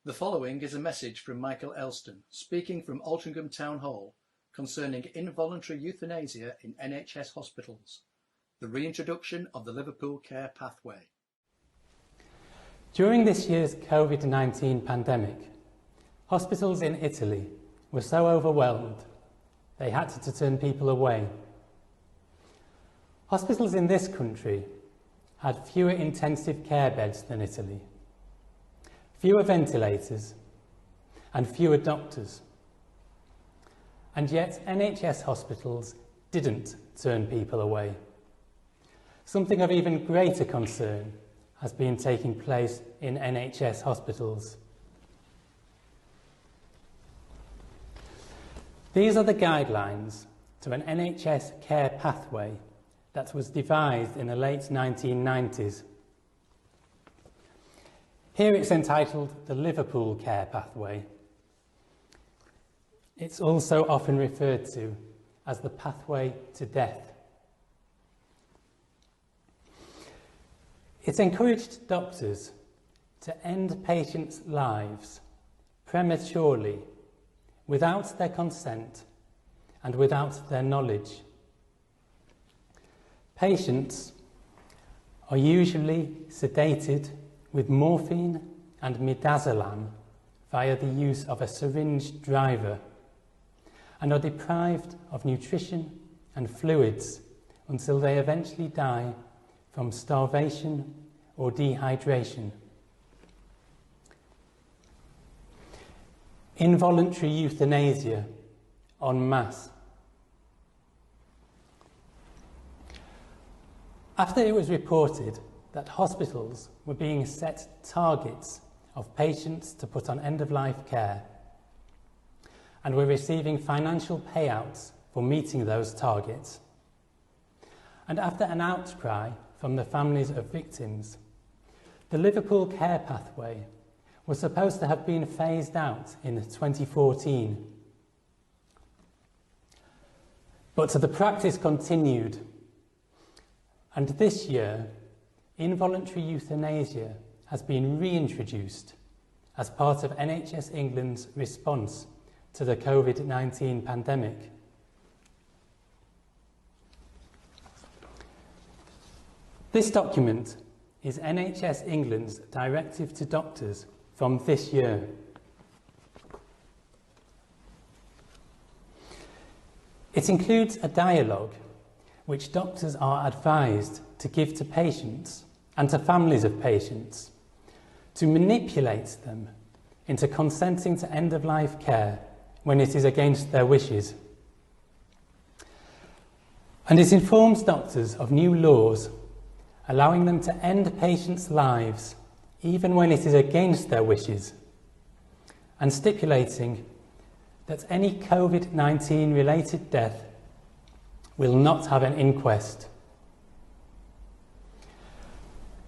The following is a message from Michael Elston, speaking from Altrincham Town Hall, concerning involuntary euthanasia in NHS hospitals, the reintroduction of the Liverpool care pathway. During this year's COVID-19 pandemic, hospitals in Italy were so overwhelmed they had to turn people away. Hospitals in this country had fewer intensive care beds than Italy, fewer ventilators and fewer doctors. And yet NHS hospitals didn't turn people away. Something of even greater concern has been taking place in NHS hospitals. These are the guidelines to an NHS care pathway that was devised in the late 1990s. Here it's entitled the Liverpool care pathway. It's also often referred to as the pathway to death. It encouraged doctors to end patients' lives prematurely, without their consent and without their knowledge. Patients are usually sedated with morphine and midazolam via the use of a syringe driver and are deprived of nutrition and fluids until they eventually die from starvation or dehydration. Involuntary euthanasia en masse. After it was reported that hospitals were being set targets of patients to put on end-of-life care and were receiving financial payouts for meeting those targets, and after an outcry from the families of victims, the Liverpool care pathway was supposed to have been phased out in 2014. But the practice continued, and this year, involuntary euthanasia has been reintroduced as part of NHS England's response to the COVID-19 pandemic. This document is NHS England's directive to doctors from this year. It includes a dialogue which doctors are advised to give to patients and to families of patients to manipulate them into consenting to end-of-life care when it is against their wishes. And it informs doctors of new laws allowing them to end patients' lives even when it is against their wishes, and stipulating that any COVID-19 related death will not have an inquest.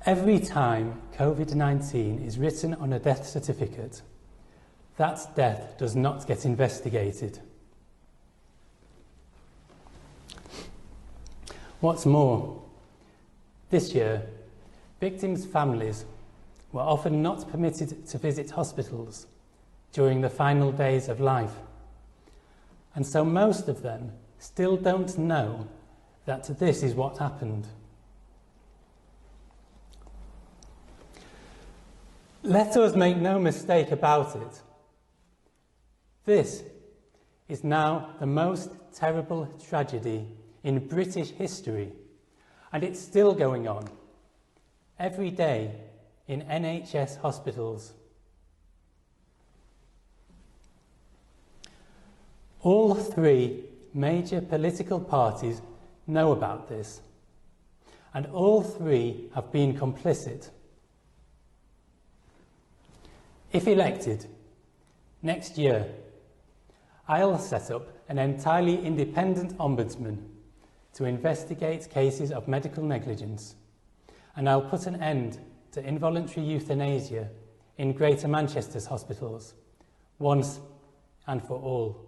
Every time COVID-19 is written on a death certificate, that death does not get investigated. What's more, this year, victims' families were often not permitted to visit hospitals during the final days of life, and so most of them still don't know that this is what happened. Let us make no mistake about it. This is now the most terrible tragedy in British history, and it's still going on every day in NHS hospitals. All three major political parties know about this, and all three have been complicit. If elected, next year, I'll set up an entirely independent ombudsman to investigate cases of medical negligence, and I'll put an end to involuntary euthanasia in Greater Manchester's hospitals, once and for all.